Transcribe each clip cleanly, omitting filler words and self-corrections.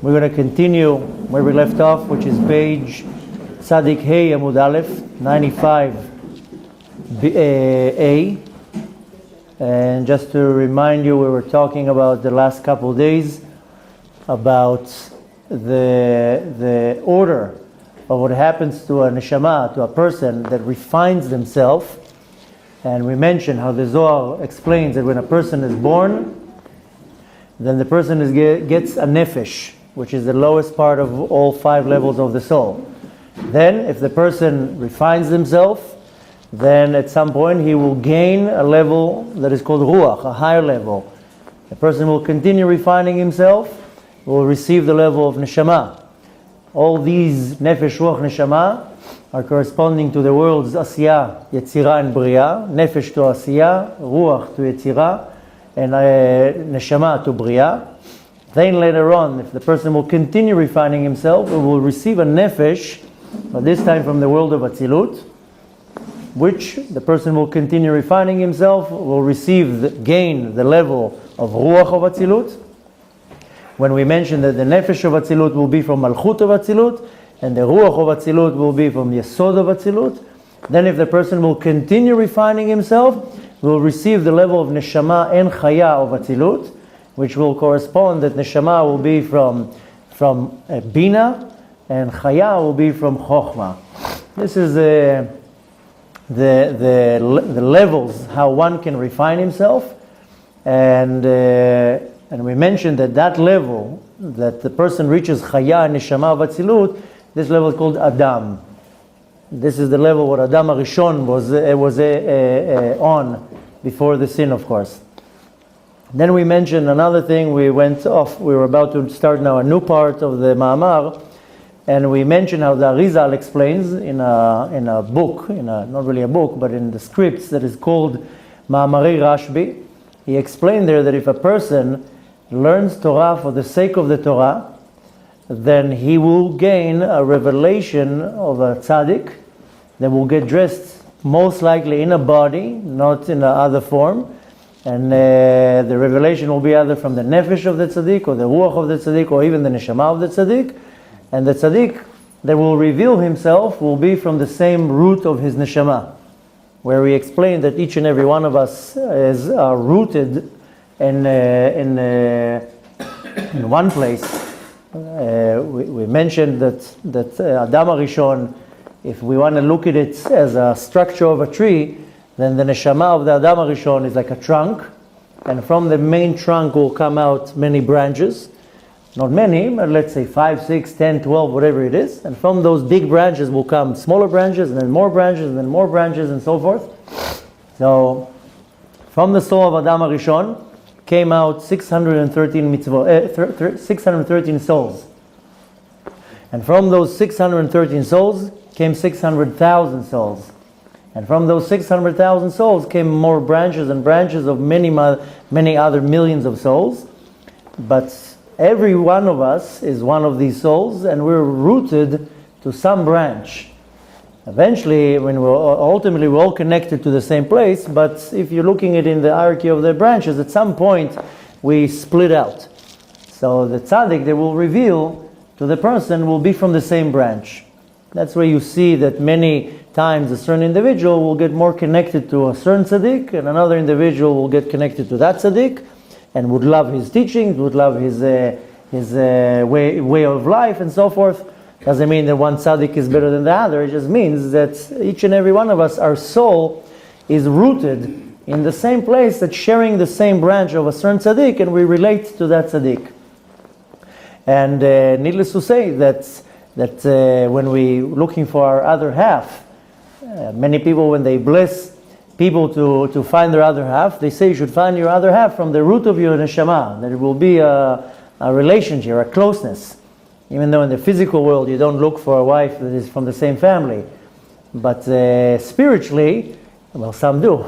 We're going to continue where we left off, which is page Tzadik Hey Amud Aleph, 95a. And just to remind you, we were talking about the last couple of days about the order of what happens to a neshama, to a person that refines themselves. And we mentioned how the Zohar explains that when a person is born, then the person gets a nefesh, which is the lowest part of all 5 levels of the soul. Then, if the person refines himself, then at some point he will gain a level that is called ruach, a higher level. The person will continue refining himself, will receive the level of neshama. All these nefesh, ruach, neshama are corresponding to the worlds asiyah, yetzirah, and bria. Nefesh to asiyah, ruach to yetzirah, and neshama to bria. Then later on, if the person will continue refining himself, he will receive a nefesh, but this time from the world of Atzilut, which the person will continue refining himself, will gain the level of Ruach of Atzilut. When we mentioned that the Nefesh of Atzilut will be from Malchut of Atzilut, and the Ruach of Atzilut will be from Yesod of Atzilut, then if the person will continue refining himself, will receive the level of Neshama and Chaya of Atzilut, which will correspond that Neshama will be from Bina, and Chaya will be from Chokhmah. This is the levels how one can refine himself, and we mentioned that level that the person reaches Chaya and Neshama of Atzilut, this level is called Adam. This is the level where Adam Arishon was on before the sin, of course. Then we mentioned another thing. We were about to start now a new part of the Ma'amar, and we mentioned how the Arizal explains in a book, not really a book, but in the scripts that is called Ma'amari Rashbi. He explained there that if a person learns Torah for the sake of the Torah, then he will gain a revelation of a tzaddik that will get dressed most likely in a body, not in another form. And the revelation will be either from the nefesh of the tzaddik, or the ruach of the tzaddik, or even the neshama of the tzaddik. And the tzaddik that will reveal himself will be from the same root of his neshama, where we explained that each and every one of us is rooted in one place. We mentioned that Adam Arishon, if we want to look at it as a structure of a tree, then the neshama of the Adam Arishon is like a trunk, and from the main trunk will come out many branches. Not many, but let's say 5, 6, 10, 12, whatever it is. And from those big branches will come smaller branches, and then more branches, and then more branches, and so forth. So, from the soul of Adam Arishon came out 613 souls. And from those 613 souls came 600,000 souls. And from those 600,000 souls came more branches and branches of many other millions of souls. But every one of us is one of these souls, and we're rooted to some branch. Eventually, ultimately we're all connected to the same place, but if you're looking at it in the hierarchy of the branches, at some point we split out. So the tzaddik that will reveal to the person will be from the same branch. That's where you see that many times a certain individual will get more connected to a certain tzaddik, and another individual will get connected to that tzaddik, and would love his teachings, would love his way of life, and so forth. Doesn't mean that one tzaddik is better than the other. It just means that each and every one of us, our soul is rooted in the same place, that's sharing the same branch of a certain tzaddik, and we relate to that tzaddik. And needless to say that when we looking for our other half, many people, when they bless people to find their other half, they say you should find your other half from the root of your neshama, that it will be a relationship, a closeness. Even though in the physical world you don't look for a wife that is from the same family. But spiritually, well, some do,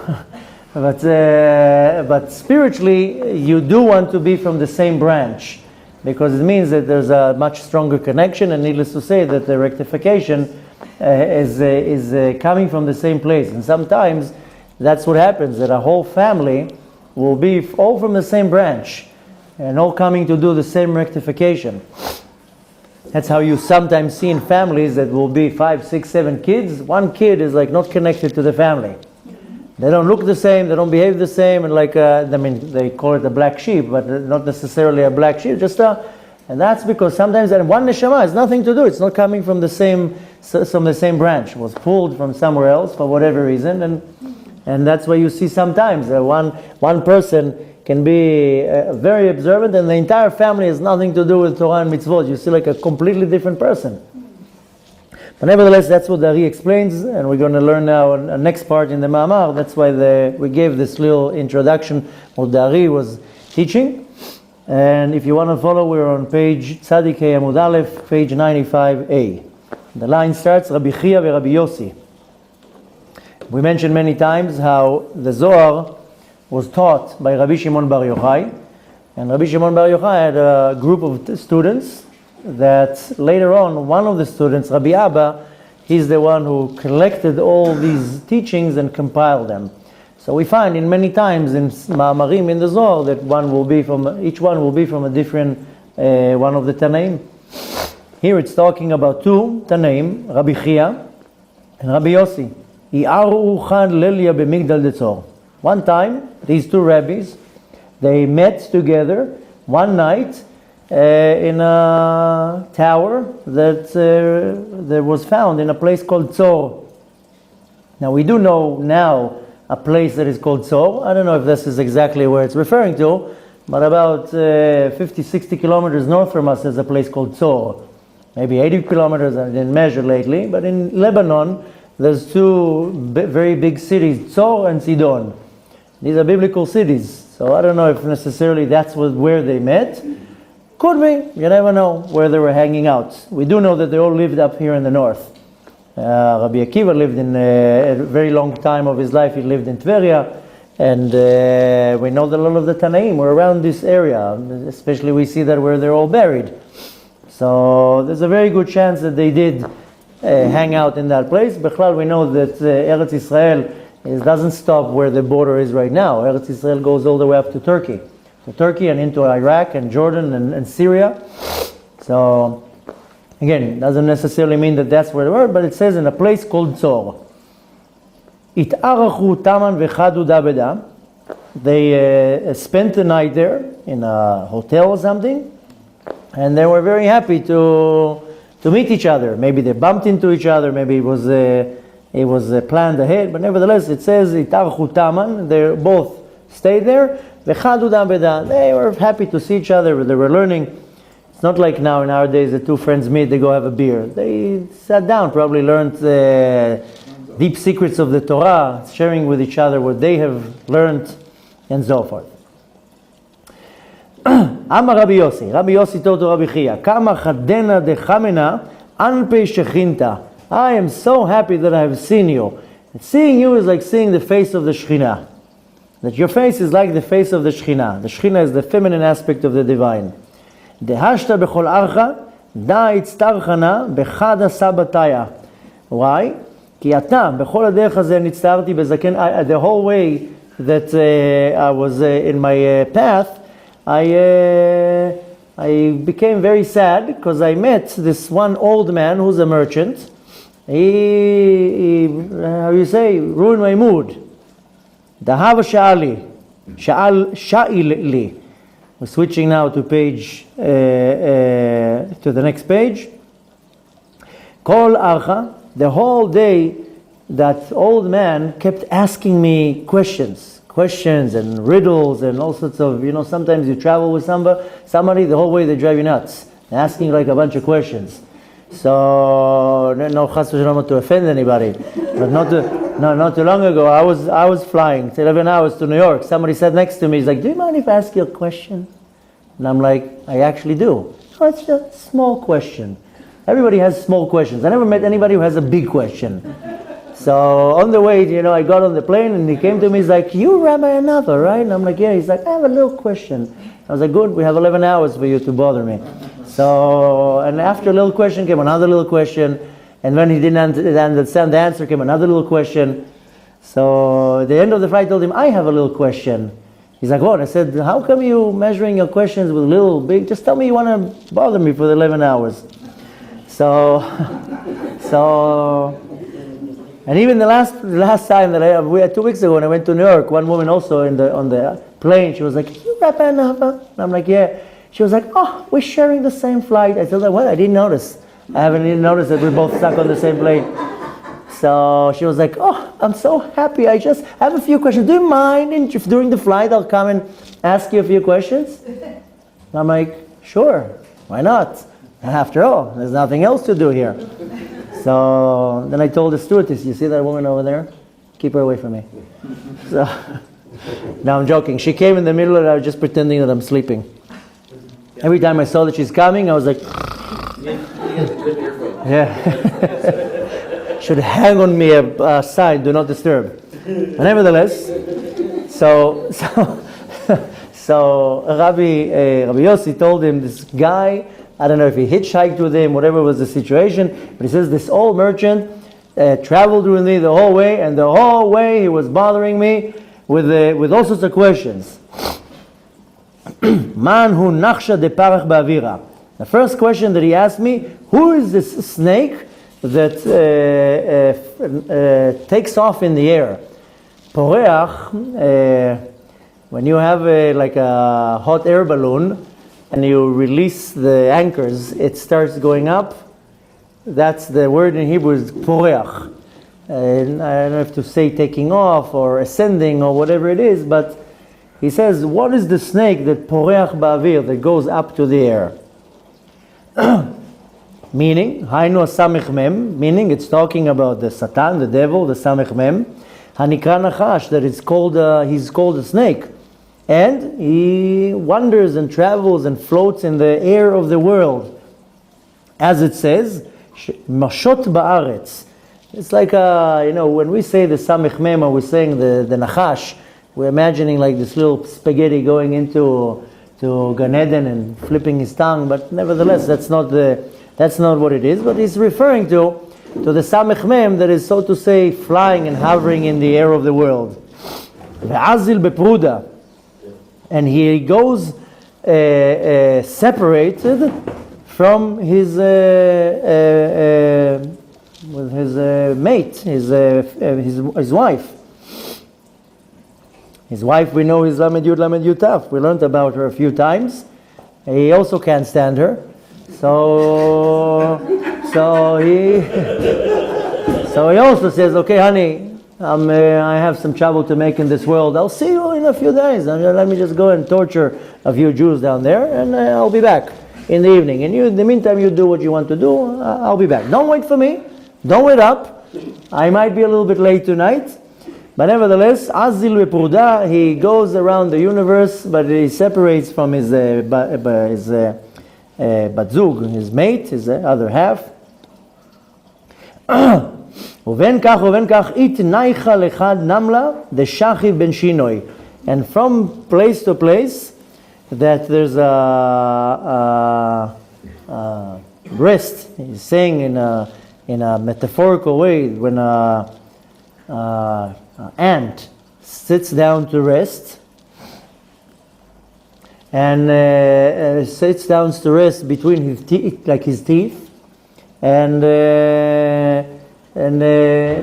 but spiritually you do want to be from the same branch, because it means that there's a much stronger connection, and needless to say that the rectification is coming from the same place. And sometimes that's what happens, that a whole family will be all from the same branch and all coming to do the same rectification. That's how you sometimes see in families that will be 5, 6, 7 kids. One kid is like not connected to the family. They don't look the same, they don't behave the same, and they call it a black sheep, but not necessarily a black sheep, and that's because sometimes that one neshama has nothing to do. It's not coming from the same branch. It was pulled from somewhere else for whatever reason, and that's why you see sometimes that one person can be very observant, and the entire family has nothing to do with Torah and mitzvot. You see like a completely different person. But nevertheless, that's what the Ari explains, and we're going to learn now a next part in the Ma'amar. That's why we gave this little introduction what the Ari was teaching. And if you want to follow, we're on page Tzadik Hey Amud Aleph, page 95a. The line starts, Rabbi Chia ve Rabbi Yossi. We mentioned many times how the Zohar was taught by Rabbi Shimon Bar Yochai. And Rabbi Shimon Bar Yochai had a group of students that later on, one of the students, Rabbi Abba, he's the one who collected all these teachings and compiled them. So we find in many times in Ma'amarim in the Zohar that each one will be from a different one of the Tanaim. Here it's talking about two Tanaim, Rabbi Chia and Rabbi Yossi. One time, these two rabbis, they met together one night in a tower that was found in a place called Tzor. Now we do know now a place that is called Tzor. I don't know if this is exactly where it's referring to, but about 50, 60 kilometers north from us is a place called Tzor. Maybe 80 kilometers, I didn't measure lately, but in Lebanon there's two very big cities, Tzor and Sidon. These are biblical cities, so I don't know if necessarily that's where they met. Could be, you never know where they were hanging out. We do know that they all lived up here in the north. Rabbi Akiva lived in a very long time of his life, he lived in Tveria, and we know that a lot of the Tanaim were around this area, especially we see that where they're all buried. So there's a very good chance that they did hang out in that place. Bechlal, we know that Eretz Israel doesn't stop where the border is right now. Eretz Israel goes all the way up to Turkey. And into Iraq and Jordan and Syria. So again, it doesn't necessarily mean that that's where they were, but it says in a place called Tzor. It'arachu taman v'chadu dabeda. They spent the night there in a hotel or something, and they were very happy to meet each other. Maybe they bumped into each other. Maybe it was planned ahead. But nevertheless, it says it'arachu taman. They both stayed there. They were happy to see each other. They were learning. It's not like now in our days the two friends meet, they go have a beer. They sat down, probably learned the deep secrets of the Torah, sharing with each other what they have learned, and so forth. Amar Rabbi Yossi. Rabbi Yossi told to Rabbi Chia, Kama chadena dechamena anpe shechinta. I am so happy that I have seen you. And seeing you is like seeing the face of the Shekhinah. That your face is like the face of the Shekhinah. The Shekhinah is the feminine aspect of the divine. Dehashta bechol archa, da itztarchana bechad sabataya. Why? Ki ata bechol haderech hazeh nitztarti bezaken. The whole way that I was in my path, I became very sad because I met this one old man who's a merchant. He how you say, ruined my mood. Dahava sha'il li. We're switching now to page, to the next page. Kol archa, the whole day, that old man kept asking me questions and riddles and all sorts of, sometimes you travel with somebody, the whole way they drive you nuts, asking like a bunch of questions. So, no chas v'shalom to offend anybody, but not too long ago, I was flying 11 hours to New York. Somebody sat next to me, he's like, do you mind if I ask you a question? And I'm like, I actually do. Oh, it's just a small question. Everybody has small questions. I never met anybody who has a big question. So on the way, I got on the plane and he came to me, he's like, you Rabbi Anava, right? And I'm like, yeah. He's like, I have a little question. I was like, good, we have 11 hours for you to bother me. So, and after a little question came another little question, and when he didn't understand the answer came another little question. So at the end of the flight I told him, I have a little question. He's like, what? I said, how come you measuring your questions with little, big? Just tell me you want to bother me for the 11 hours. So, and even the last time that we had 2 weeks ago when I went to New York, one woman also on the plane, she was like, "You Rabbi Anava?" And I'm like, "Yeah." She was like, "Oh, we're sharing the same flight." I told her, "What? I didn't notice. I haven't even noticed that we're both stuck on the same plane." So she was like, "Oh, I'm so happy. I have a few questions. Do you mind if during the flight I'll come and ask you a few questions?" And I'm like, "Sure, why not? After all, there's nothing else to do here." So then I told the stewardess, "You see that woman over there? Keep her away from me." So now I'm joking. She came in the middle and I was just pretending that I'm sleeping. Every time I saw that she's coming, I was like, yeah. Should hang on me a sign, "Do not disturb." But nevertheless, so Rabbi Yossi told him, this guy, I don't know if he hitchhiked with him, whatever was the situation, but he says this old merchant traveled with me the whole way, and the whole way he was bothering me with all sorts of questions. Man hu nachsha de parach ba'avira. The first question that he asked me, who is this snake that takes off in the air? Poreach, when you have like a hot air balloon and you release the anchors, it starts going up. That's the word in Hebrew is poreach. And I don't know if to say taking off or ascending or whatever it is, but he says, what is the snake that poreach ba'avir, that goes up to the air? Meaning, Hainu Samech Mem, meaning it's talking about the Satan, the devil, the Samech Mem, Hanikra Nachash, that he's called a snake. And he wanders and travels and floats in the air of the world. As it says, Mashot Ba'aretz. It's like, when we say the Samech Mem, or we're saying the Nachash, we're imagining like this little spaghetti going into Gan Eden and flipping his tongue, but nevertheless, that's not what it is. But he's referring to the Samech Mem that is, so to say, flying and hovering in the air of the world. Ve'azil bepruda, and he goes separated from his mate, his wife. His wife, we know, is Lamed Yud Taf. We learned about her a few times. He also can't stand her. So he also says, "Okay, honey, I have some trouble to make in this world. I'll see you in a few days. Let me just go and torture a few Jews down there, and I'll be back in the evening. And you, in the meantime, you do what you want to do. I'll be back. Don't wait for me. Don't wait up. I might be a little bit late tonight." But nevertheless, Azil Vepruda, he goes around the universe, but he separates from his Batzug, his mate, his other half. ובין כך התנייחה לחד נמלה דשכיב בן שינוי. And from place to place, that there's a rest. He's saying in a metaphorical way, when ant sits down to rest, and sits down to rest between his teeth, like his teeth, and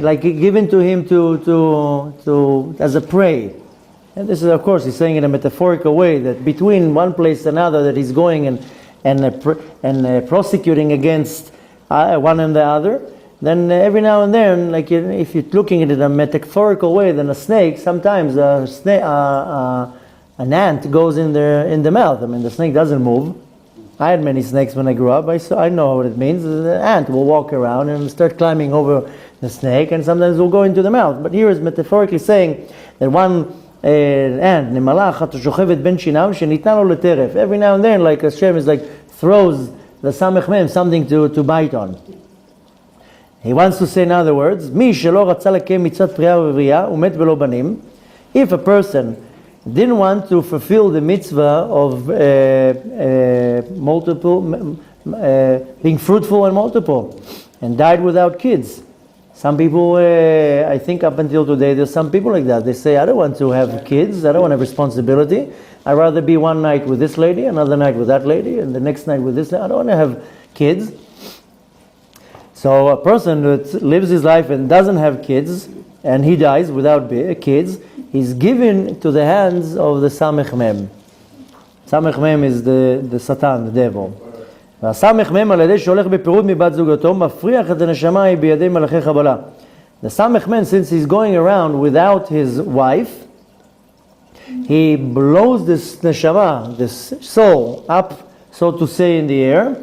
like given to him to as a prey. And this is, of course, he's saying in a metaphorical way that between one place and another that he's going and prosecuting against one and the other. Then every now and then, like if you're looking at it in a metaphorical way, then a snake, sometimes an ant goes in the mouth. I mean, the snake doesn't move. I had many snakes when I grew up. I know what it means. The ant will walk around and start climbing over the snake, and sometimes will go into the mouth. But here is metaphorically saying that one ant, every now and then, like Hashem is like throws the Samech Mem something to bite on. He wants to say, in other words, if a person didn't want to fulfill the mitzvah of being fruitful and multiple, and died without kids. Some people, I think up until today, there's some people like that. They say, I don't want to have kids, I don't want to have responsibility. I'd rather be one night with this lady, another night with that lady, and the next night with this lady. I don't want to have kids. So a person that lives his life and doesn't have kids, and he dies without kids, he's given to the hands of the Samech Mem. Samech Mem is the Satan, the devil. והסמך מם על ידי שהולך בפירוד מבת זוגתו מפריח את הנשמה היא בידי מלאכי חבלה. The Samech Mem, since he's going around without his wife, he blows this neshama, this soul, up, so to say, in the air,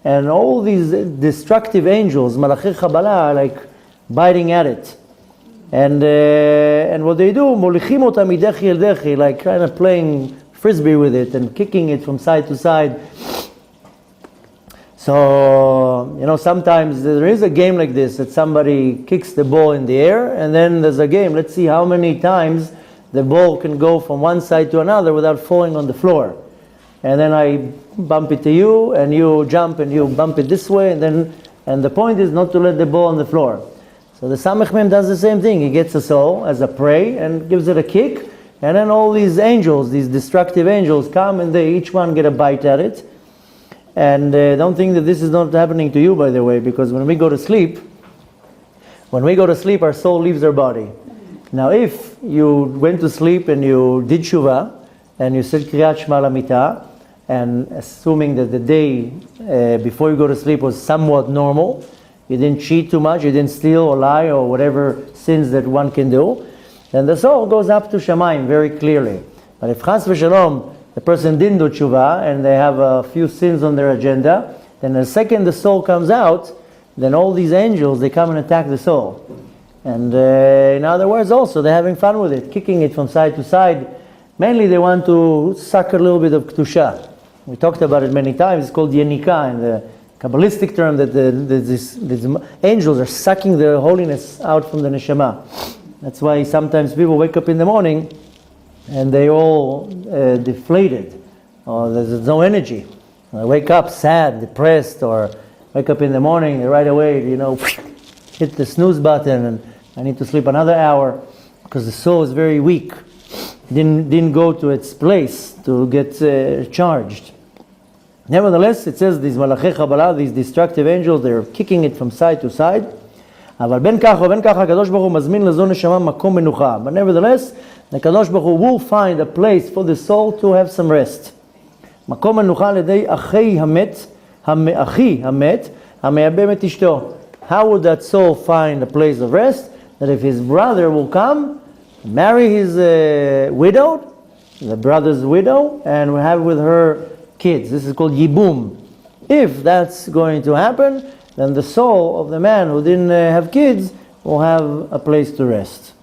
and all these destructive angels, malachei Kabbalah, are like biting at it. And what they do, molichim otam midechi el dechi, like kind of playing frisbee with it and kicking it from side to side. So, sometimes there is a game like this, that somebody kicks the ball in the air, and then there's a game, let's see how many times the ball can go from one side to another without falling on the floor. And then I bump it to you, and you jump and you bump it this way, and the point is not to let the ball on the floor. So the Samech Mem does the same thing. He gets a soul as a prey and gives it a kick, and then all these angels, these destructive angels, come and they each one get a bite at it. And don't think that this is not happening to you, by the way, because when we go to sleep, our soul leaves our body. Now, if you went to sleep and you did tshuva, and you said Kriyat Shema Lamita, and assuming that the day before you go to sleep was somewhat normal, you didn't cheat too much, you didn't steal or lie or whatever sins that one can do, then the soul goes up to Shamayim very clearly. But if Chas v'Shalom, the person didn't do tshuva and they have a few sins on their agenda, then the second the soul comes out, then all these angels, they come and attack the soul. And in other words also, they're having fun with it, kicking it from side to side. Mainly they want to suck a little bit of Kedusha. We talked about it many times. It's called Yenika, in the Kabbalistic term, that these angels are sucking the holiness out from the neshama. That's why sometimes people wake up in the morning and they all deflated, or there's no energy. They wake up sad, depressed, or wake up in the morning, they right away, hit the snooze button, and I need to sleep another hour, because the soul is very weak. Didn't go to its place to get charged. Nevertheless, it says these malachei Kabbalah, these destructive angels, they're kicking it from side to side. אבל בין כך ובין כך הקדוש ברוך הוא מזמין לזו נשמה מקום מנוחה. But nevertheless, the Kadosh Baruch Hu will find a place for the soul to have some rest. מקום מנוחה על ידי אחי המת, המייבם את אשתו. How would that soul find a place of rest? That if his brother will come, marry his widow, the brother's widow, and will have with her kids. This is called yibum. If that's going to happen, then the soul of the man who didn't have kids will have a place to rest.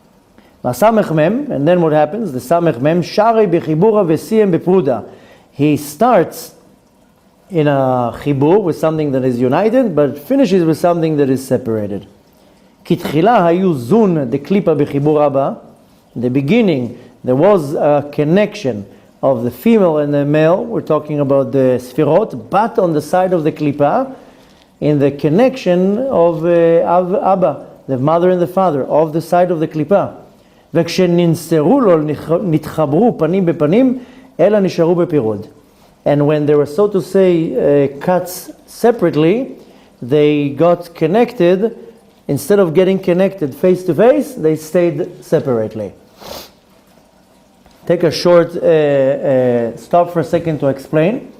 Samech Mem, and then what happens? The Samech Mem, Shari b'chibura v'siyem b'pruda. He starts in a chibur with something that is united, but finishes with something that is separated. Kitchila hayu zun deklipa b'chibur abba. In the beginning, there was a connection of the female and the male. We're talking about the sfirot, but on the side of the klipa, in the connection of Abba, the mother and the father, of the side of the klipa. וכשננסרו לו נתחברו פנים בפנים, אלא נשארו בפירוד. And when they were, so to say, cuts separately, they got connected. Instead of getting connected face to face, they stayed separately. Take a short stop for a second to explain.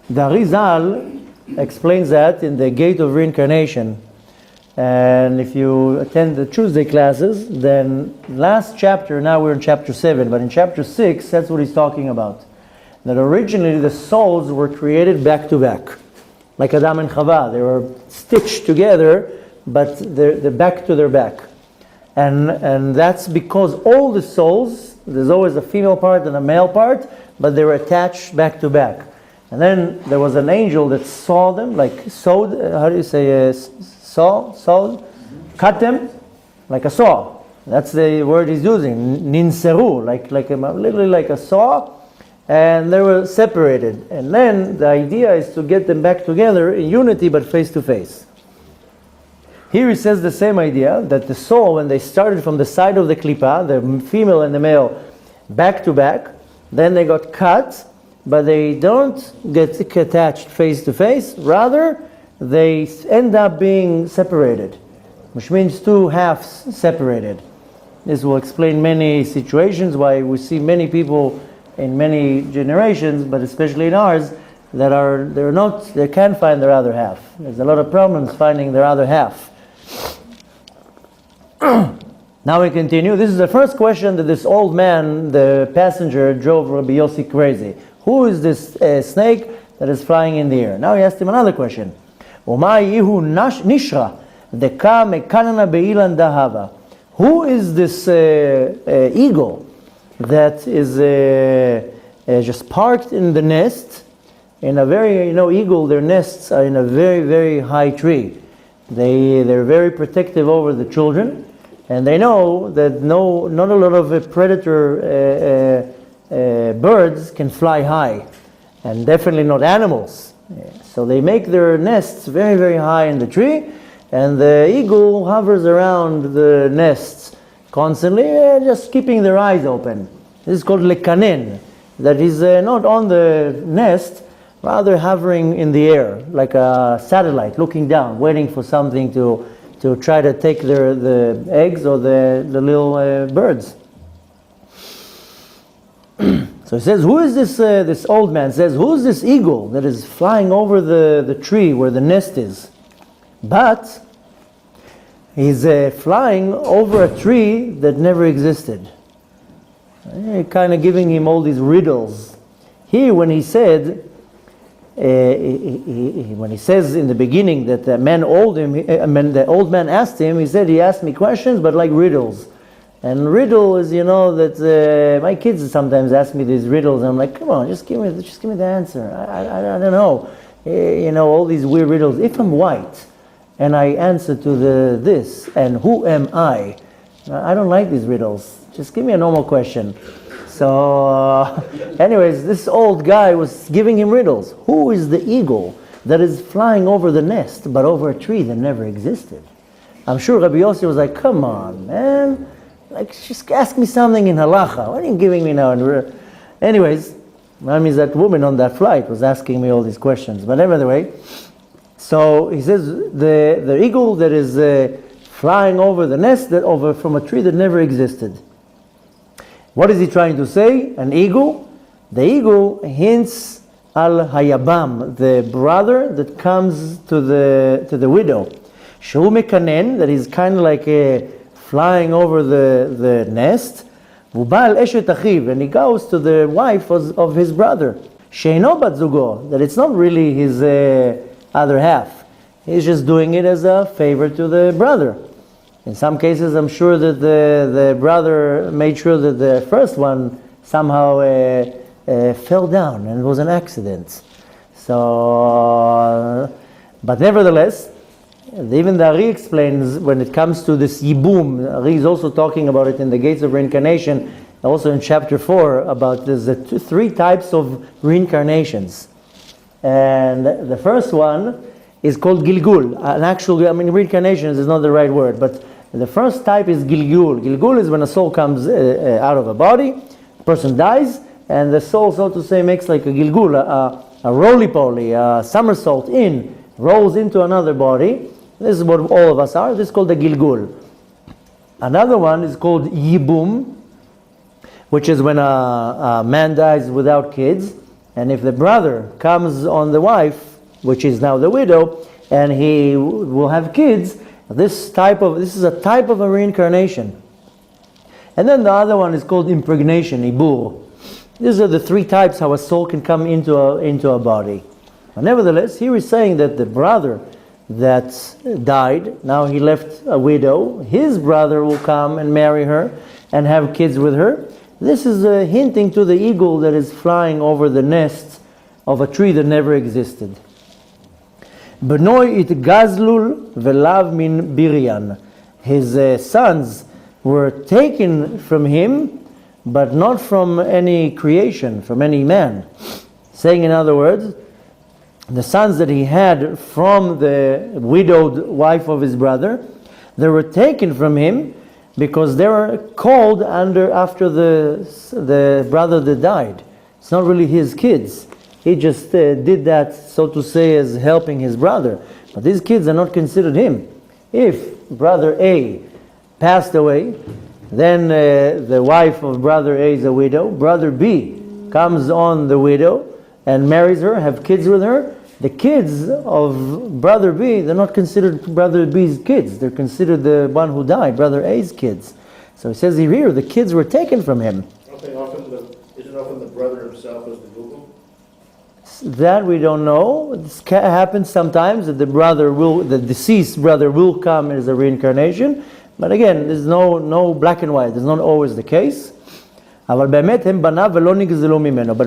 The Arizal explains that in the Gate of Reincarnation. And if you attend the Tuesday classes, then last chapter, now we're in chapter 7, but in chapter 6, that's what he's talking about. That originally the souls were created back to back, like Adam and Chava. They were stitched together, but they're back to their back. And that's because all the souls, there's always a female part and a male part, but they were attached back to back. And then there was an angel that saw them, like sewed, how do you say, sawed, cut them, like a saw. That's the word he's using, ninseru, literally like a saw, and they were separated. And then the idea is to get them back together in unity, but face to face. Here he says the same idea, that the soul, when they started from the side of the klipa, the female and the male, back to back, then they got cut, but they don't get attached face to face, rather they end up being separated, which means two halves separated. This will explain many situations why we see many people in many generations, but especially in ours, that they can't find their other half. There's a lot of problems finding their other half. Now we continue. This is the first question that this old man, the passenger, drove Rabbi Yossi crazy. Who is this snake that is flying in the air? Now he asked him another question. Nishra deka mekanana beilan dahava. Who is this eagle that is just parked in the nest in a very, eagle, their nests are in a very, very high tree. They're very protective over the children, and they know that not a lot of predator birds can fly high, and definitely not animals. So they make their nests very, very high in the tree, and the eagle hovers around the nests constantly, just keeping their eyes open. This is called lekanen, that is not on the nest, rather hovering in the air, like a satellite, looking down, waiting for something to try to take the eggs or the little birds. So he says, who is this old man says, who is this eagle that is flying over the tree where the nest is? But he's flying over a tree that never existed. Kind of giving him all these riddles. Here when he said, when he says in the beginning that the old man asked him, he said, he asked me questions but like riddles. And riddle is, that my kids sometimes ask me these riddles, and I'm like, come on, just give me the answer. I don't know. All these weird riddles. If I'm white and I answer to this, and who am I? I don't like these riddles. Just give me a normal question. So, anyways, this old guy was giving him riddles. Who is the eagle that is flying over the nest, but over a tree that never existed? I'm sure Rabbi Yossi was like, come on, man. Like, just ask me something in halacha. What are you giving me now? Anyways, that means that woman on that flight was asking me all these questions. But anyway, so he says the eagle that is flying over the nest, from a tree that never existed. What is he trying to say? An eagle? The eagle hints al hayabam, the brother that comes to the widow. Shehu mekanen, that is kind of like flying over the nest. Ubal eshet achiv, and he goes to the wife of his brother. Sheino bat zugo, that it's not really his other half. He's just doing it as a favor to the brother. In some cases, I'm sure that the brother made sure that the first one somehow fell down and it was an accident. So, but nevertheless, even the Ari explains when it comes to this yibum. Ari is also talking about it in the Gates of Reincarnation, also in chapter 4, about the three types of reincarnations. And the first one is called Gilgul. Reincarnations is not the right word, but the first type is Gilgul. Gilgul is when a soul comes out of a body, a person dies, and the soul, so to say, makes like a Gilgul, a roly-poly, a somersault rolls into another body. This is what all of us are. This is called the Gilgul. Another one is called Yibum, which is when a man dies without kids, and if the brother comes on the wife, which is now the widow, and he will have kids, this is a type of a reincarnation. And then the other one is called impregnation, ibur. These are the three types how a soul can come into a body. But nevertheless, here he's saying that the brother that died, now he left a widow, his brother will come and marry her and have kids with her. This is hinting to the eagle that is flying over the nest of a tree that never existed. B'noi it gazlul velav min biryan. His sons were taken from him, but not from any creation, from any man. Saying in other words, the sons that he had from the widowed wife of his brother, they were taken from him because they were called after the brother that died. It's not really his kids. He just did that, so to say, as helping his brother. So these kids are not considered him. If brother A passed away, then the wife of brother A is a widow. Brother B comes on the widow and marries her, have kids with her. The kids of brother B, they're not considered brother B's kids. They're considered the one who died, brother A's kids. So it says here, the kids were taken from him. Isn't often the brother himself as the Google? That we don't know. This happens sometimes that the deceased brother will come as a reincarnation. But again, there's no black and white. There's not always the case. But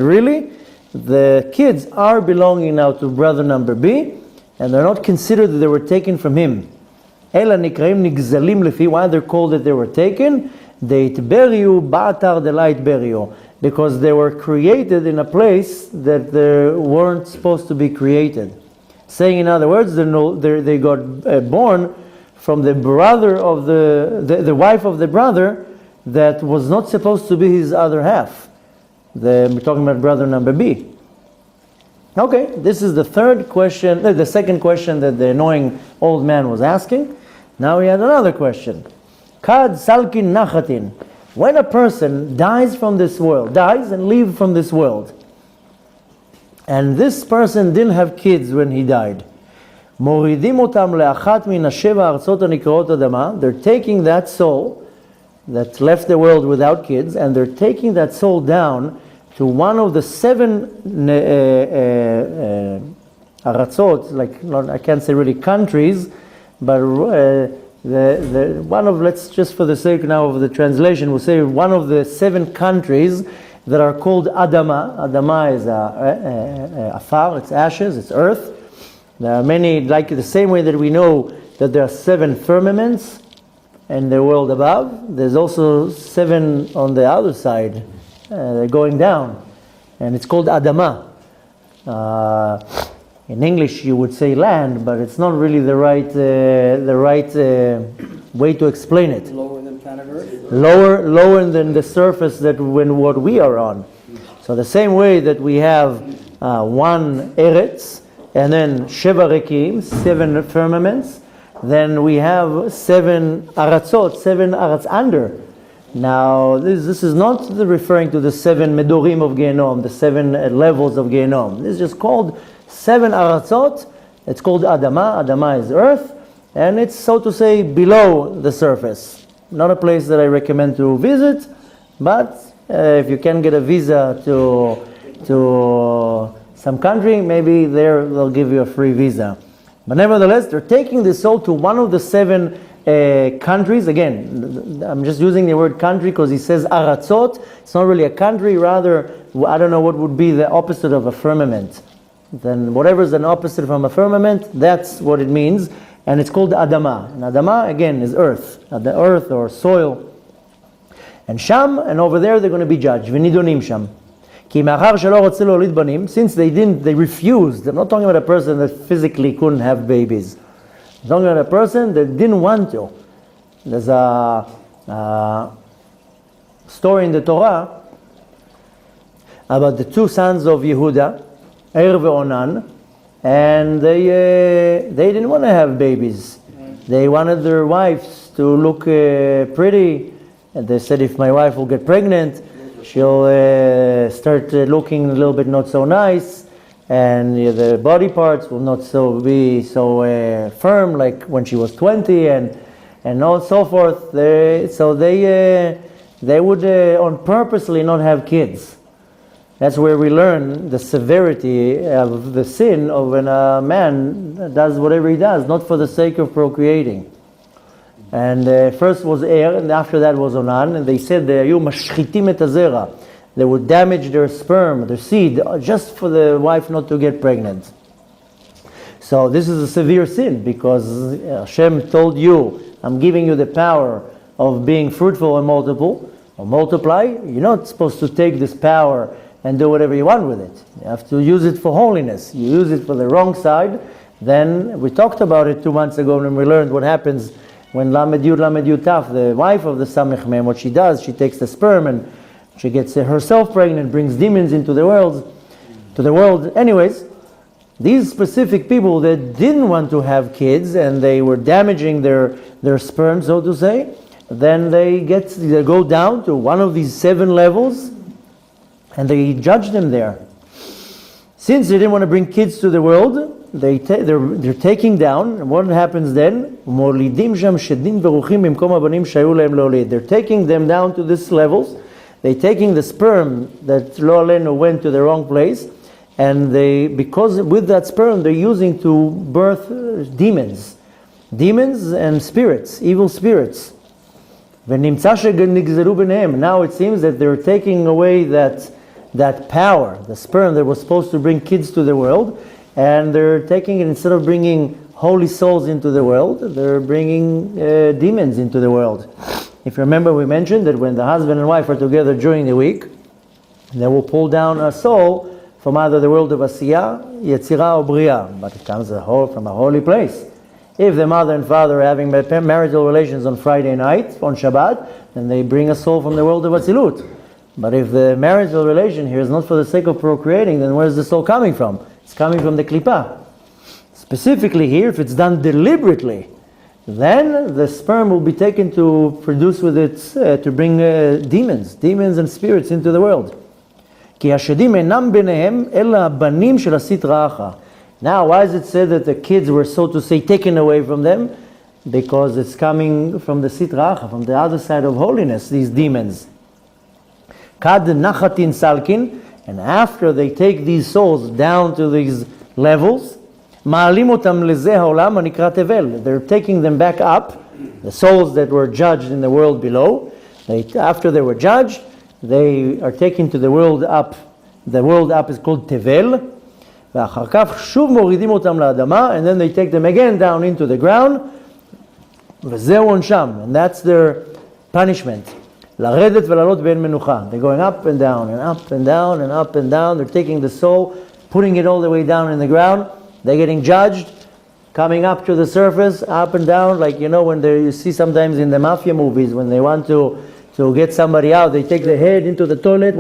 really, the kids are belonging now to brother number B, and they're not considered that they were taken from him. Why they're called that they were taken? Because they were created in a place that they weren't supposed to be created. Saying in other words, they got born from the brother of the wife of the brother that was not supposed to be his other half. We're talking about brother number B. Okay, this is the second question that the annoying old man was asking. Now he had another question. Kad salkin nachatin. When a person dies from this world, dies and leaves from this world, and this person didn't have kids when he died, מורידים אותם לאחת מן השבע ארצות הנקראות אדמה. They're taking that soul that left the world without kids, and they're taking that soul down to one of the seven aratzot, I can't say really countries, but one of, let's just for the sake now of the translation, we'll say one of the seven countries that are called Adama. Adama is afar, it's ashes, it's earth. There are many, like the same way that we know that there are seven firmaments in the world above, there's also seven on the other side, going down, and it's called Adama. In English you would say land, but it's not really the right way to explain it. Lower than planet Earth? Lower than the surface that what we are on. So the same way that we have one Eretz, and then Sheva Rekim, seven firmaments, then we have seven Aratzot, seven Aratz under. Now, this is not referring to the seven Medorim of Gehenom, the seven levels of Gehenom. This is just called seven Aratzot. It's called Adama. Adama is earth, and it's, so to say, below the surface. Not a place that I recommend to visit, but if you can get a visa to some country, maybe there they'll give you a free visa. But nevertheless, they're taking the soul to one of the seven countries. Again, I'm just using the word country because he says Aratzot. It's not really a country, rather, I don't know what would be the opposite of a firmament. Then whatever is an opposite from a firmament, that's what it means. And it's called Adama. And Adama, again, is earth. The earth or soil. And Sham, and over there they're going to be judged. V'nidonim Sham. Since they refused. I'm not talking about a person that physically couldn't have babies. I'm talking about a person that didn't want to. There's a story in the Torah about the two sons of Yehuda, Er ve'Onan, and they didn't want to have babies. They wanted their wives to look pretty, and they said, if my wife will get pregnant, she'll start looking a little bit not so nice, and the body parts will not be so firm like when she was 20, and so forth. They would on purposely not have kids. That's where we learn the severity of the sin of when a man does whatever he does, not for the sake of procreating. And first was Er, and after that was Onan, and they said they would damage their sperm, their seed, just for the wife not to get pregnant. So this is a severe sin, because Hashem told you, I'm giving you the power of being fruitful and multiply. You're not supposed to take this power and do whatever you want with it. You have to use it for holiness. You use it for the wrong side, then we talked about it 2 months ago when we learned what happens when Lamed Yud Taf, the wife of the Samech Mem, what she does, she takes the sperm and she gets herself pregnant, brings demons into the world. Anyways, these specific people that didn't want to have kids and they were damaging their sperm, so to say, then they go down to one of these 7 levels and they judge them there. Since they didn't want to bring kids to the world, they're taking down, and what happens then? They're taking them down to these levels. They're taking the sperm that lo alenu went to the wrong place, and because with that sperm they're using to birth demons and spirits, evil spirits. Now it seems that they're taking away that power, the sperm that was supposed to bring kids to the world, and they're taking it, instead of bringing holy souls into the world, they're bringing demons into the world. If you remember, we mentioned that when the husband and wife are together during the week, they will pull down a soul from either the world of Asiyah, Yetzirah, or Bria, but it comes from a holy place. If the mother and father are having marital relations on Friday night, on Shabbat, then they bring a soul from the world of Atzilut. But if the marital relation here is not for the sake of procreating, then where is the soul coming from? It's coming from the Klippah. Specifically here, if it's done deliberately, then the sperm will be taken to produce with it, to bring demons and spirits into the world. Now, why is it said that the kids were, so to say, taken away from them? Because it's coming from the Sitra Acha, from the other side of holiness, these demons. Kad nachatin salkin, and after they take these souls down to these levels, ma'alim otam lezeh haolam hanikra tevel. They're taking them back up, the souls that were judged in the world below. After they were judged, they are taken to the world up. The world up is called tevel. ואחר כך שוב מורידים אותם לאדמה, and then they take them again down into the ground. וזהו עונשם, and that's their punishment. לרדת ולעלות באין מנוחה. They're going up and down and up and down and up and down. They're taking the soul, putting it all the way down in the ground. They're getting judged, coming up to the surface, up and down, like when you see sometimes in the mafia movies when they want to get somebody out, they take the head into the toilet,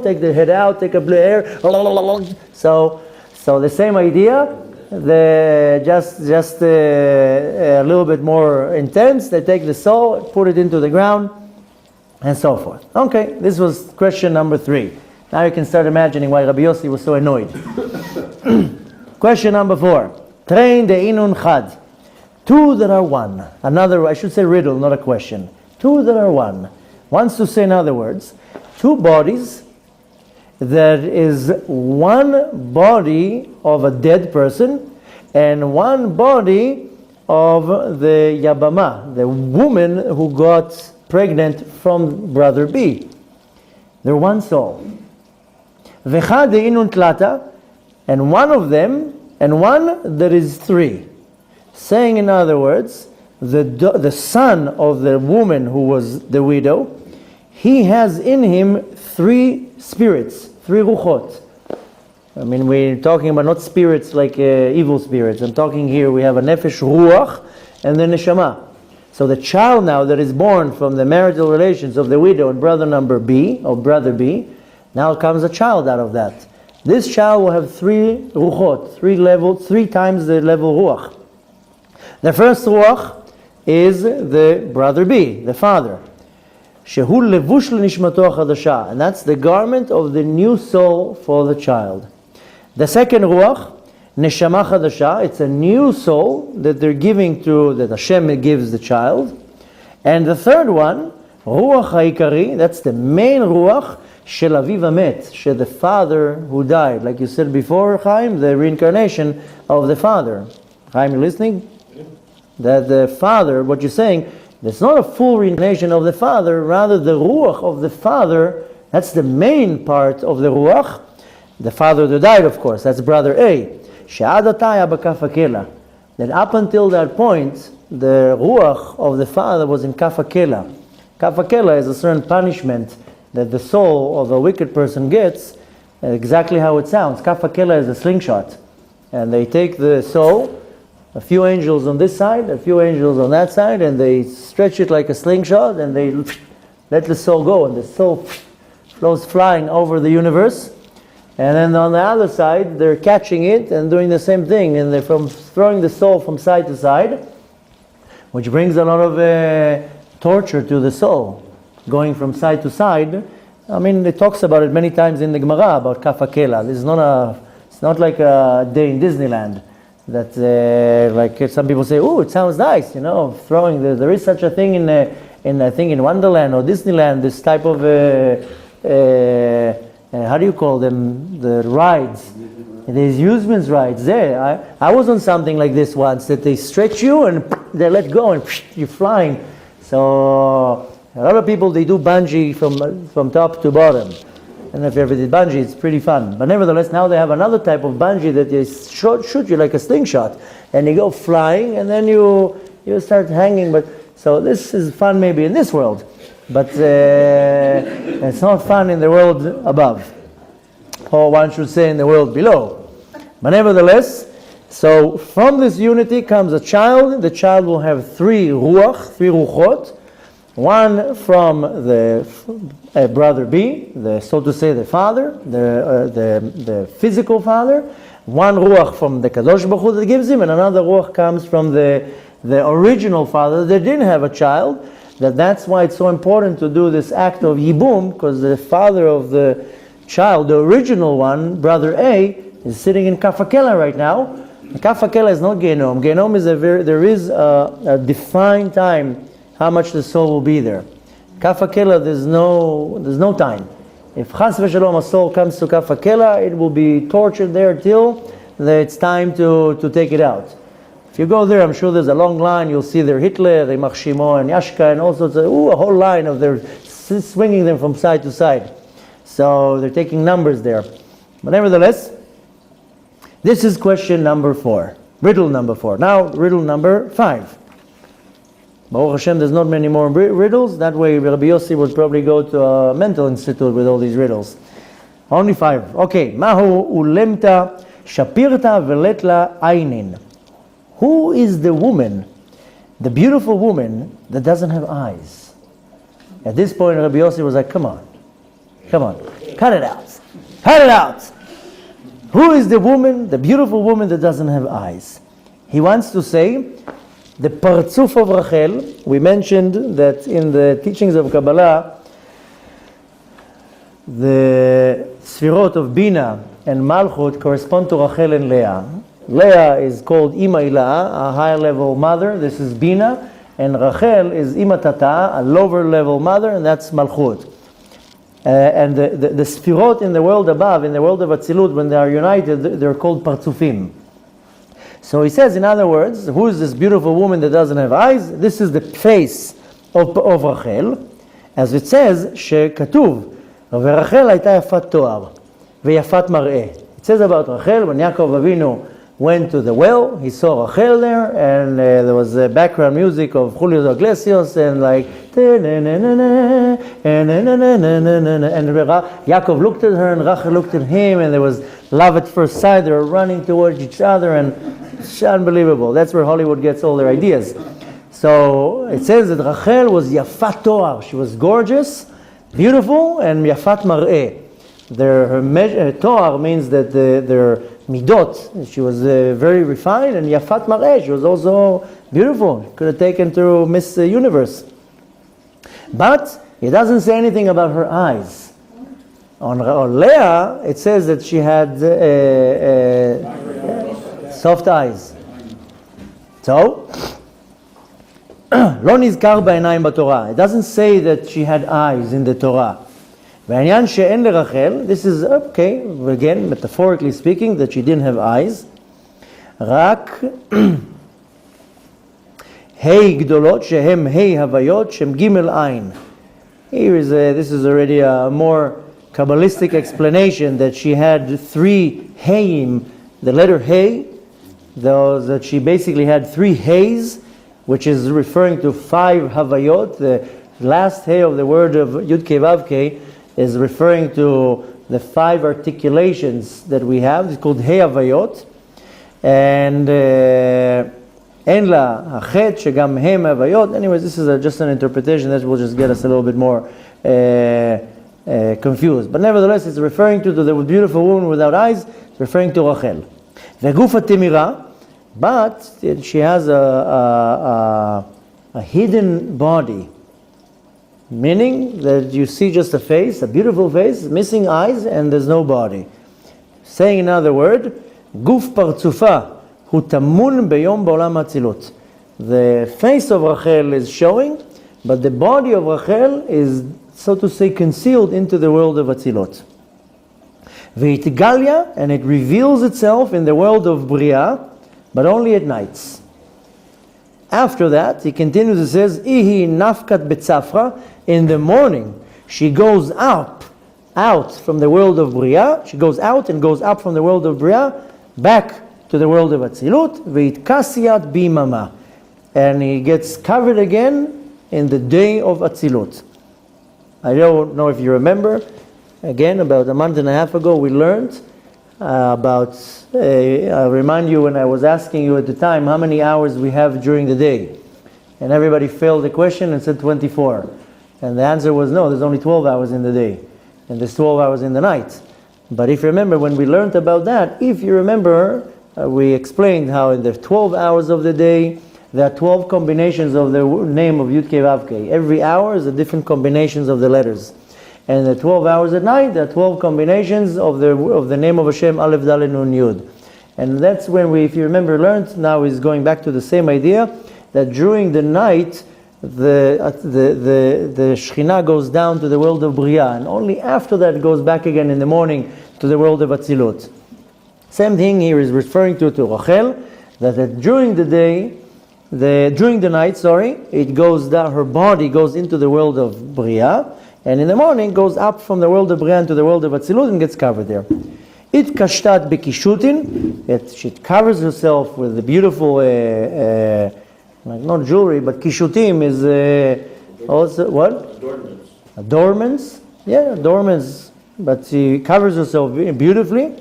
take the head out, take a blue air. So the same idea, just a little bit more intense. They take the soul, put it into the ground, and so forth. Okay, this was question number 3. Now you can start imagining why Rabbi Yossi was so annoyed. Question number 4. Train de inun chad. 2 that are one. Another, I should say riddle, not a question. 2 that are one. Wants to say, in other words, 2 bodies that is one body of a dead person and one body of the Yabama, the woman who got pregnant from brother B. They're one soul. V'chad de'inun tlata, and one of them, and one that is 3. Saying, in other words, the son of the woman who was the widow, he has in him 3 spirits, 3 ruchot. I mean, we're talking about not spirits like evil spirits. I'm talking here, we have a nefesh ruach and the neshama. So the child now that is born from the marital relations of the widow and brother number B, or brother B, now comes a child out of that. This child will have 3 ruchot, 3 levels, 3 times the level ruach. The first ruach is the brother B, the father. Shehu levush lenishmato chadasha, and that's the garment of the new soul for the child. The second ruach, neshama chadasha, it's a new soul that they're giving to, that Hashem gives the child. And the third one, ruach ha'ikari, that's the main ruach, shel aviv hamet, shel the father who died. Like you said before, Chaim, the reincarnation of the father. Chaim, you listening? That the father, what you're saying, it's not a full reincarnation of the father, rather the ruach of the father, that's the main part of the ruach. The father that died, of course, that's brother A. That up until that point, the ruach of the father was in kafakela. Kafakela is a certain punishment that the soul of a wicked person gets, exactly how it sounds. Kafakela is a slingshot. And they take the soul, a few angels on this side, a few angels on that side, and they stretch it like a slingshot, and they let the soul go, and the soul flows flying over the universe, And then on the other side, they're catching it and doing the same thing, and they're throwing the soul from side to side, which brings a lot of torture to the soul, going from side to side. I mean, it talks about it many times in the Gemara about Kaf HaKela. It's not like a day in Disneyland that, like some people say, oh, it sounds nice, throwing. There is such a thing in I think in Wonderland or Disneyland, this type of how do you call them? The rides. There's amusement rides there. I was on something like this once, that they stretch you and they let go and you're flying. So a lot of people, they do bungee from top to bottom. And if you ever did bungee, it's pretty fun. But nevertheless, now they have another type of bungee that they shoot you like a slingshot. And you go flying and then you start hanging. So this is fun maybe in this world. But it's not fun in the world above. Or one should say in the world below. But nevertheless, so from this unity comes a child. The child will have three ruchot. One from the brother B, so to say the father, the physical father. One ruach from the Kadosh Baruch Hu that gives him, and another ruach comes from the original father that didn't have a child. That's why it's so important to do this act of yibum, because the father of the child, the original one, brother A, is sitting in Kaf HaKela right now. Kaf HaKela is not Genom. Genom is there is a defined time how much the soul will be there. Kaf HaKela, there's no time. If Chas v'Shalom a soul comes to Kaf HaKela, it will be tortured there till it's time to take it out. If you go there, I'm sure there's a long line. You'll see there Hitler, Rimach Shimo, and Yashka, and all sorts of, a whole line of their swinging them from side to side. So they're taking numbers there. But nevertheless, this is question number 4. Riddle number 4. Now, riddle number 5. Baruch Hashem, there's not many more riddles. That way, Rabbi Yossi would probably go to a mental institute with all these riddles. Only 5. Okay. Mahu ulemta shapirta veletla ainin. Who is the woman, the beautiful woman that doesn't have eyes? At this point, Rabbi Yossi was like, come on, cut it out. Who is the woman, the beautiful woman that doesn't have eyes? He wants to say, the Partzuf of Rachel. We mentioned that in the teachings of Kabbalah, the Sfirot of Bina and Malchut correspond to Rachel and Leah. Leah is called Ima Ila'a, a higher level mother. This is Bina. And Rachel is Ima Tata, a lower level mother, and that's Malchut. And the Sfirot in the world above, in the world of Atzilut, when they are united, they're called Partzufim. So he says, in other words, who is this beautiful woman that doesn't have eyes? This is the face of Rachel. As it says, שכתוב, ורחל הייתה יפת תואר, ויפת מראה. It says about Rachel, when Yaakov Avinu went to the well, he saw Rachel there, and there was background music of Julio Iglesias, and like, and Yaakov looked at her, and Rachel looked at him, and there was love at first sight. They were running towards each other, and it's unbelievable. That's where Hollywood gets all their ideas. So it says that Rachel was Yafat Toar. She was gorgeous, beautiful, and Yafat Mar'eh. Her Toar means that their midot, she was very refined, and Yafat Mar'eh, she was also beautiful. Could have taken to Miss Universe. But it doesn't say anything about her eyes. On Leah, it says that she had soft eyes. So, לא נזכר בעיניים בתורה. It doesn't say that she had eyes in the Torah. והעניין שאין לרחל, this is, okay, again, metaphorically speaking, that she didn't have eyes. רק ה' גדולות שהם ה' הוויות שהם ג' עין. This is already a more Kabbalistic explanation that she had 3 Heim, the letter He, that she basically had 3 He's, which is referring to 5 Havayot. The last He of the word of Yud Kei Vav Kei is referring to the 5 articulations that we have. It's called He Havayot. And En la Hachet shegam He Havayot. Anyways, this is just an interpretation that will just get us a little bit more confused. But nevertheless, it's referring to the beautiful woman without eyes, it's referring to Rachel. Vegufa timira, but she has a hidden body, meaning that you see just a face, a beautiful face, missing eyes, and there's no body. Saying another word, guf partzufa hu tamun beyom ba'olam hatzilut. The face of Rachel is showing, but the body of Rachel is, so to say, concealed into the world of Atzilot. Ve'itgalya, and it reveals itself in the world of Bria, but only at nights. After that, he continues, he says, Ihi nafkat betzafra, in the morning, she goes out from the world of Bria, she goes out and goes up from the world of Bria, back to the world of Atzilut, ve'itkasiyat bimama, and he gets covered again in the day of Atzilut. I don't know if you remember, again, about a month and a half ago, we learned I remind you when I was asking you at the time how many hours we have during the day. And everybody failed the question and said 24. And the answer was no, there's only 12 hours in the day. And there's 12 hours in the night. But if you remember, when we learned about that, if you remember, we explained how in the 12 hours of the day, there are 12 combinations of the name of Yud Kei Vav Kei. Every hour is a different combinations of the letters. And the 12 hours at night, there are 12 combinations of the name of Hashem, Aleph, Dalet, Nun, Yud. And that's when we, if you remember, learned, now is going back to the same idea, that during the night, the Shekhinah goes down to the world of Bria, and only after that it goes back again in the morning to the world of Atzilut. Same thing here is referring to Rachel, that during the day, during the night, it goes down, her body goes into the world of Bria, and in the morning goes up from the world of Bria into the world of Atzilut and gets covered there. It kashtat bekishutin, she covers herself with the beautiful, like not jewelry, but kishutim is also what? Adornments. Adornments, yeah, adornments. But she covers herself beautifully.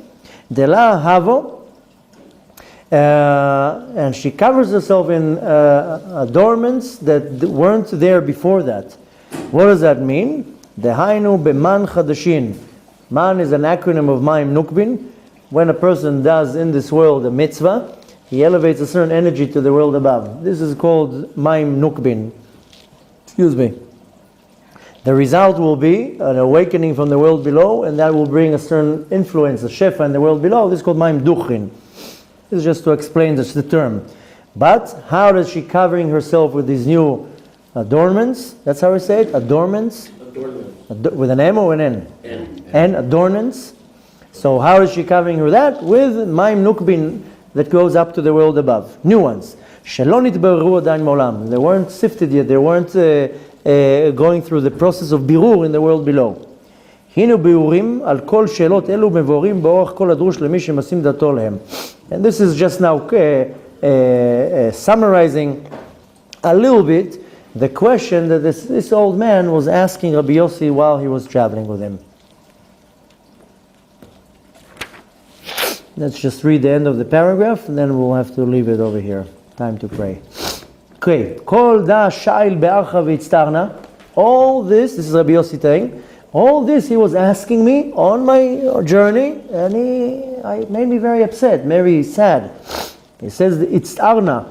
Dela havo, and she covers herself in adornments that weren't there before that. What does that mean? Dehainu beman chadashin. Man is an acronym of Ma'ayan Nukbin. When a person does in this world a mitzvah, he elevates a certain energy to the world above. This is called Ma'ayan Nukbin. Excuse me. The result will be an awakening from the world below, and that will bring a certain influence, a shefa in the world below. This is called Ma'ayan Duchin. This is just to explain the term. But how does she covering herself with these new adornments? That's how we say it, adornments. With an M or an N? N. Adornments. So how is she covering her that? With Ma'ayan Nukbin that goes up to the world above. New ones. Shelon itbaru adayin ma'olam. They weren't sifted yet. They weren't going through the process of birur in the world below. Hinu biurim al kol shelot elu mevorim ba'orach kol adrush lemי שמשים דתו להם. And this is just now summarizing a little bit the question that this old man was asking Rabbi Yossi while he was traveling with him. Let's just read the end of the paragraph, and then we'll have to leave it over here. Time to pray. Okay. Kol da shail be'archa v'itztarna. All this is Rabbi Yossi saying, all this he was asking me on my journey, and it made me very upset, very sad. He says, itztarna.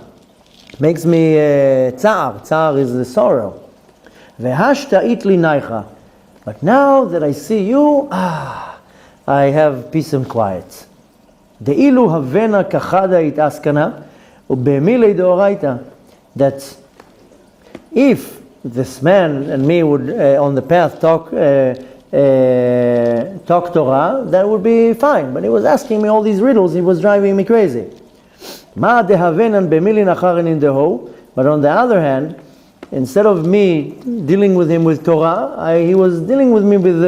Makes me tzar. Tzar is the sorrow. Vehashta'it li naicha. But now that I see you, I have peace and quiet. De'ilu havena kachada it askana, ube'emilei deoraita. That if this man and me would on the path talk Torah, that would be fine. But he was asking me all these riddles. He was driving me crazy. Ma dehavenan be'milin acharin in deho. But on the other hand, instead of me dealing with him with Torah, he was dealing with me with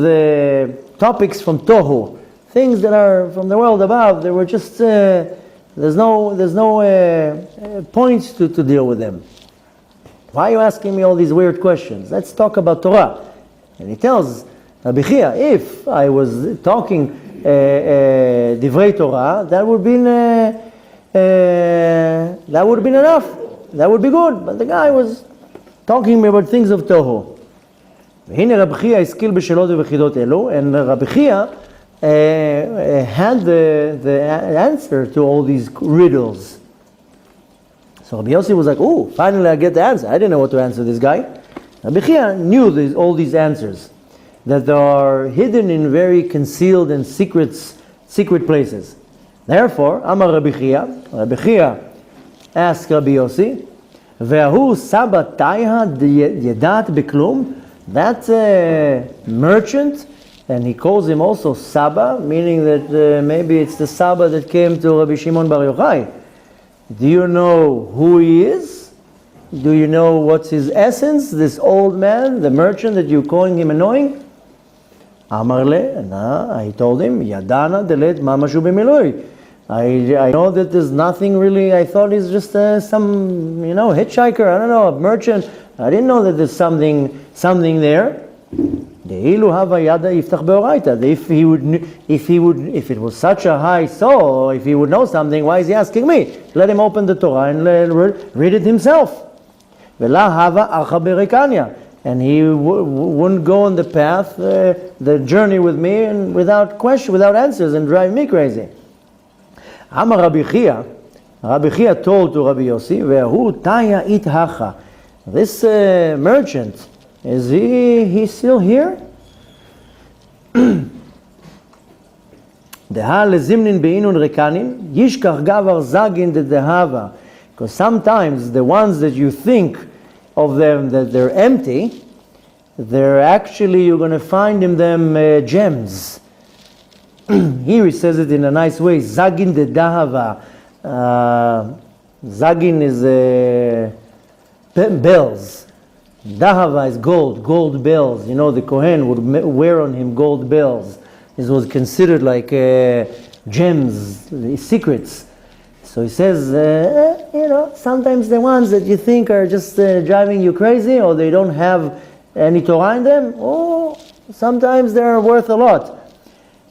the topics from Tohu, things that are from the world above. They were just there's no point to deal with them. Why are you asking me all these weird questions? Let's talk about Torah. And he tells Rabbi Chia, if I was talking divrei Torah, that would have been enough. That would be good. But the guy was talking about things of Tohu. והנה רבי חייא השכיל בשאלות ובחידות אלו, and Rabbi Chia had the answer to all these riddles. So Rabbi Yossi was like, oh, finally I get the answer. I didn't know what to answer this guy. Rabbi Chia knew all these answers, that they are hidden in very concealed and secret places. Therefore, Amar Rabbi Chia asked Rabbi Yossi, Ve'ahu Saba Taiha Yedat Beklum, that merchant, and he calls him also Saba, meaning that maybe it's the Saba that came to Rabbi Shimon Bar Yochai. Do you know who he is? Do you know what's his essence, this old man, the merchant that you're calling him annoying? Amar le, I told him, Yadana delet mamashu b'miloi. I know that there's nothing really. I thought he's just some, hitchhiker. I don't know, a merchant. I didn't know that there's something there. If it was such a high soul, if he would know something, why is he asking me? Let him open the Torah and read it himself. And he wouldn't go on the path, the journey with me, and without question, without answers, and drive me crazy. Amar Rabbi Chia told to Rabbi Yossi, Ve'ahu taya it hacha. This merchant, is he still here? Because sometimes the ones that you think of them that they're empty, they're actually, you're going to find in them gems. Here he says it in a nice way, Zagin de Dahava. Zagin is bells. Dahava is gold bells. The Kohen would wear on him gold bells. This was considered like gems, secrets. So he says, sometimes the ones that you think are just driving you crazy, or they don't have any Torah in them, sometimes they're worth a lot.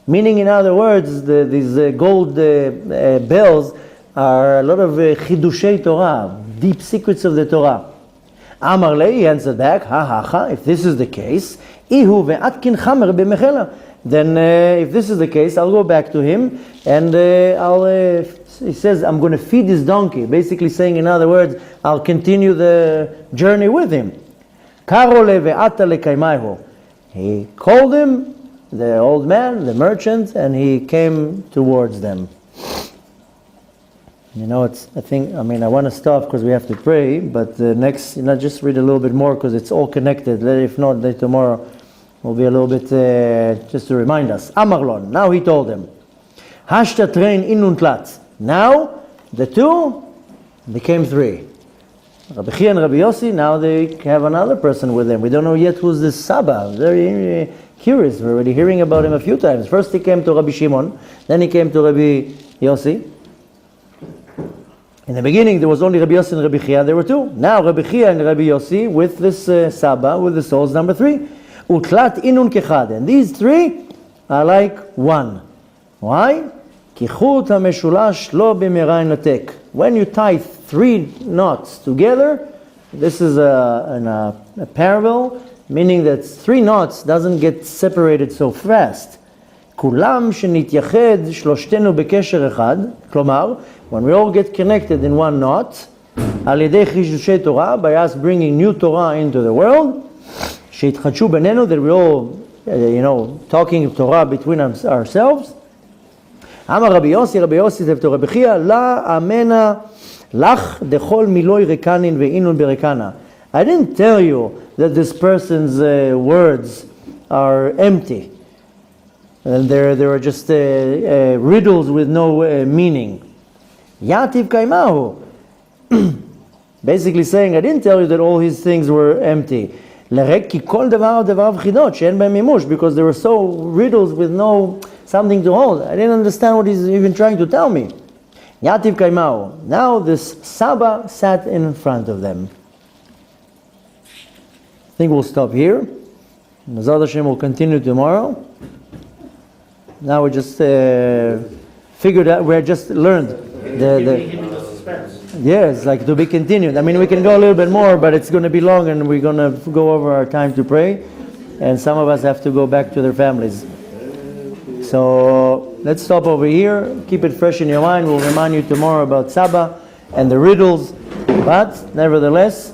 Meaning, in other words, these gold bells are a lot of chidushei Torah, deep secrets of the Torah. Amar le, he answered back, if this is the case, ihu ve'atkin chamer b'mechela. Then if this is the case, I'll go back to him, and he says, I'm going to feed his donkey. Basically saying, in other words, I'll continue the journey with him. He called him, the old man, the merchant, and he came towards them. I want to stop because we have to pray, but next, just read a little bit more because it's all connected. If not, tomorrow will be a little bit, just to remind us. Amarlon, now he told him, Hashta train inun tlat. Now, the two became three. Rabbi Chia and Rabbi Yossi, now they have another person with them. We don't know yet who's this Saba. Very curious. We're already hearing about him a few times. First he came to Rabbi Shimon, then he came to Rabbi Yossi. In the beginning there was only Rabbi Yossi and Rabbi Chia, there were two. Now Rabbi Chia and Rabbi Yossi with this Saba, with the souls number three. Utlat inun kechad. And these three are like one. Why? When you tie three knots together, this is a parable, meaning that three knots doesn't get separated so fast. Kulam shenityahed shloshtenu bekesher echad. Klomar, when we all get connected in one knot, al yedei chidushei Torah, by us bringing new Torah into the world, sheitchadshu benenu, that we all, talking Torah between ourselves. Amar Rabbi Yossi said to Rabbi Chia, La amena lach dechol miloi rekanin ve'inun berekana. I didn't tell you that this person's words are empty. And there are just riddles with no meaning. Yativ kaimahu. Basically saying, I didn't tell you that all his things were empty. Lerek ki kol davar v'chidot she'en b'hem mimush, because there were so riddles with no something to hold. I didn't understand what he's even trying to tell me. Yativ kaimau. Now this Saba sat in front of them. I think we'll stop here. Mezad Hashem will continue tomorrow. Now we just figured out, we just learned yes, like to be continued. We can go a little bit more, but it's going to be long and we're going to go over our time to pray. and some of us have to go back to their families. So let's stop over here. Keep it fresh in your mind. We'll remind you tomorrow about Saba and the riddles. But nevertheless,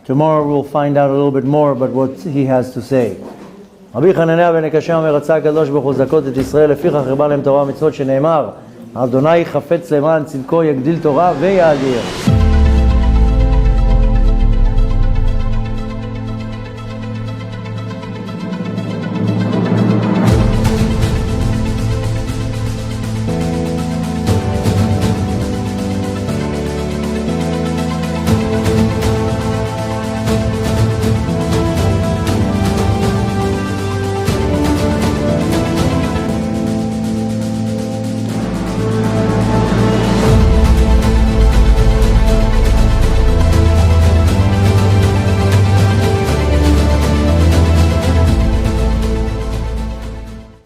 tomorrow we'll find out a little bit more about what he has to say. רבי חנניה בן הקשה אומר, רצה הקדוש ברוך הוא לזכות את ישראל, לפיכך הרבה להם תורה ומצוות שנאמר, אדוני חפץ למען צדקו יגדיל תורה ויאדיר.